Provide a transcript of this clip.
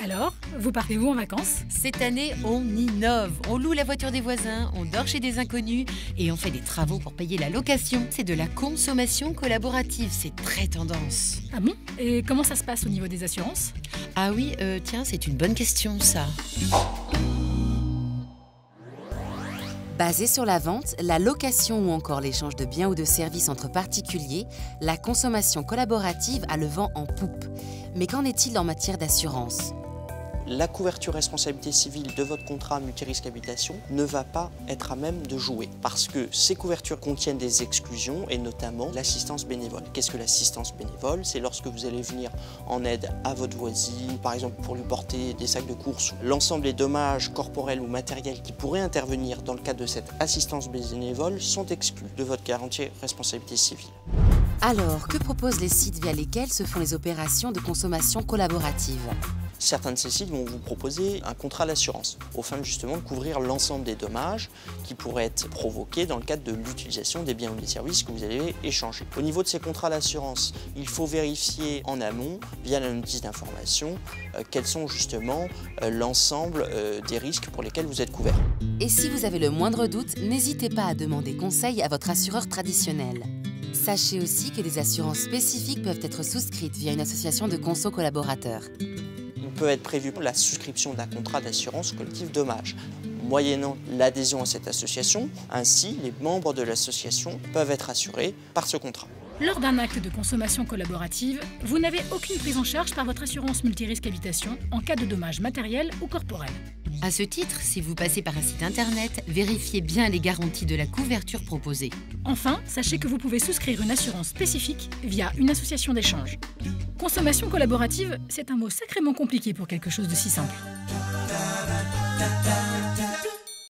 Alors, vous partez où en vacances? Cette année, on innove. On loue la voiture des voisins, on dort chez des inconnus et on fait des travaux pour payer la location. C'est de la consommation collaborative, c'est très tendance. Ah bon? Et comment ça se passe au niveau des assurances? Ah oui, tiens, c'est une bonne question ça. Basée sur la vente, la location ou encore l'échange de biens ou de services entre particuliers, la consommation collaborative a le vent en poupe. Mais qu'en est-il en matière d'assurance ? La couverture responsabilité civile de votre contrat multirisque habitation ne va pas être à même de jouer parce que ces couvertures contiennent des exclusions et notamment l'assistance bénévole. Qu'est-ce que l'assistance bénévole? C'est lorsque vous allez venir en aide à votre voisine, par exemple pour lui porter des sacs de courses. L'ensemble des dommages corporels ou matériels qui pourraient intervenir dans le cadre de cette assistance bénévole sont exclus de votre garantie responsabilité civile. Alors, que proposent les sites via lesquels se font les opérations de consommation collaborative ? Certains de ces sites vont vous proposer un contrat d'assurance, au fin justement de couvrir l'ensemble des dommages qui pourraient être provoqués dans le cadre de l'utilisation des biens ou des services que vous allez échanger. Au niveau de ces contrats d'assurance, il faut vérifier en amont, via la notice d'information, quels sont justement l'ensemble des risques pour lesquels vous êtes couvert. Et si vous avez le moindre doute, n'hésitez pas à demander conseil à votre assureur traditionnel. Sachez aussi que des assurances spécifiques peuvent être souscrites via une association de conso collaborateurs. Il peut être prévu la souscription d'un contrat d'assurance collective dommage. Moyennant l'adhésion à cette association, ainsi les membres de l'association peuvent être assurés par ce contrat. Lors d'un acte de consommation collaborative, vous n'avez aucune prise en charge par votre assurance multirisque habitation en cas de dommages matériels ou corporels. À ce titre, si vous passez par un site internet, vérifiez bien les garanties de la couverture proposée. Enfin, sachez que vous pouvez souscrire une assurance spécifique via une association d'échange. Consommation collaborative, c'est un mot sacrément compliqué pour quelque chose de si simple.